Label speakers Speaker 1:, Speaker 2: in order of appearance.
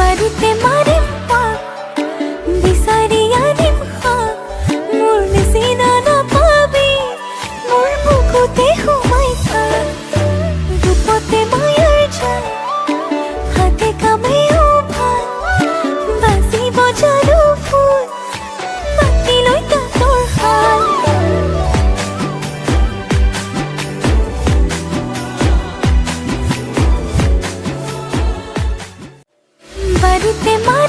Speaker 1: বাৰীতে মাৰিম পাক, বিচাৰি আনিম শাক, মোৰ নিচিনা নাপাবি, মোৰ বুকুতে সোমাই থাক। ৰূপতে মায়াৰ জাল, হাতে কামেও ভাল, বাজিব যাদু ফুল, পাতিলৈ তাঁতৰ শাল। বাৰীতে মাৰিম